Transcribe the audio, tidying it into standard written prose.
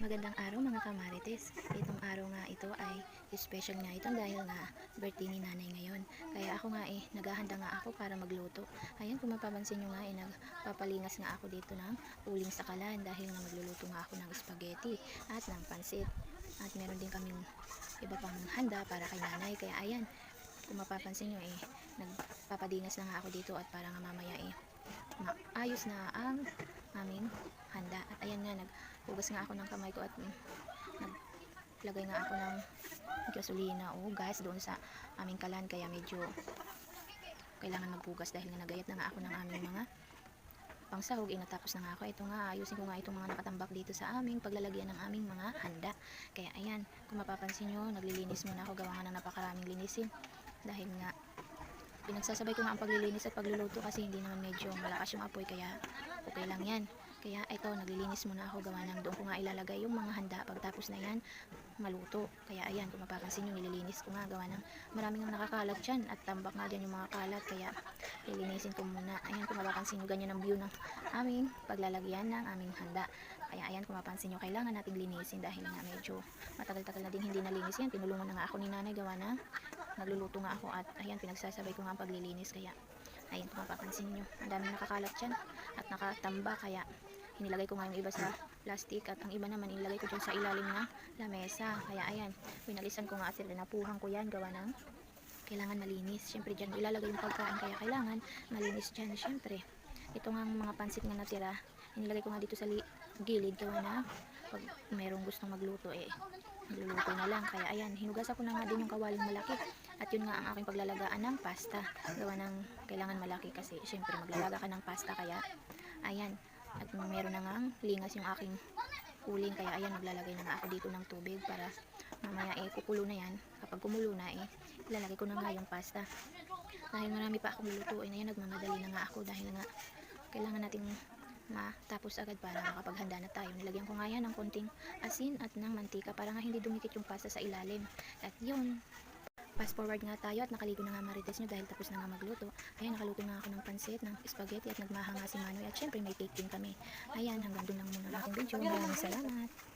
Magandang araw mga kamarites. Itong araw nga ito ay special nga ito dahil nga birthday ni nanay ngayon. Kaya ako nga naghahanda nga ako para magluto. Ayan, kung mapapansin nyo nga nagpapalingas nga ako dito ng uling sakalan dahil nga magluluto nga ako ng spaghetti at ng pansit. At meron din kaming iba pang handa para kay nanay. Kaya ayan, kung mapapansin nyo nagpapadingas na nga ako dito at para nga mamaya maayos na ang aming handa. At ayan nga, naghugas nga ako ng kamay ko at naglagay nga ako ng gasolina o gas doon sa aming kalan, kaya medyo kailangan maghugas dahil nga nagayat na nga ako ng aming mga pangsahog. Natapos na nga ako. Ito nga, ayusin ko nga itong mga nakatambak dito sa aming paglalagyan ng aming mga handa. Kaya ayan, kung mapapansin nyo, naglilinis muna ako, gawa nga ng napakaraming linisin dahil nga pinagsasabay ko nga ang paglilinis at pagluluto kasi hindi naman medyo malakas yung apoy, kaya okay lang yan. Kaya ito, naglilinis muna ako, gawa ng doon ko nga ilalagay yung mga handa pagtapos na yan maluto. Kaya ayan, kung mapapansin nyo, nililinis ko nga, gawa ng maraming ang nakakalat dyan at tambak nga dyan yung mga kalat, kaya lilinisin ko muna. Ayan, kung mapapansin nyo, ganyan ang view ng aming paglalagyan ng aming handa. Kaya ayan, kung mapapansin nyo, kailangan nating linisin dahil nga medyo matagal-tagal na din hindi nalinis yan. Tinulungan na nga ako ni nanay, gawa ng nagluluto nga ako at ayan, pinagsasabay ko nga ang paglilinis. Kaya ayan, kung mapapansin nyo, ang daming nakakalat dyan at nakatamba, kaya inilagay ko nga yung iba sa plastic at ang iba naman inilagay ko dyan sa ilalim ng lamesa. Kaya ayan, pinalisan ko nga at napuhan ko yan, gawa ng kailangan malinis. Siyempre dyan ilalagay yung pagkain, kaya kailangan malinis dyan. Siyempre ito nga mga pansit na natira, inilagay ko nga dito sa gilid, gawa na pag mayroong gustong magluto magluluto na lang. Kaya ayan, hinugas ako na nga din yung kawaling malaki at yun nga ang aking paglalagaan ng pasta, gawa ng kailangan malaki kasi siyempre maglalaga ka ng pasta. Kaya ayan, at meron na nga lingas yung aking uling, kaya ayan, maglalagay na nga ako dito ng tubig para mamaya kukulo na yan. Kapag kumulo na ilalagay ko na nga yung pasta dahil marami pa akong lulutuin. Ayan, nagmamadali na nga ako dahil nga kailangan nating matapos agad para makapaghanda na tayo. Nilagyan ko nga yan ng konting asin at ng mantika para nga hindi dumikit yung pasta sa ilalim. At yun, fast forward nga tayo at nakaligo na nga marites nyo dahil tapos na nga magluto. Ayan, nakaluto na ako ng pansit, ng spaghetti at nagmaha nga si Manoy at syempre may cake din kami. Ayan, hanggang doon lang muna ang aking video. Maraming salamat.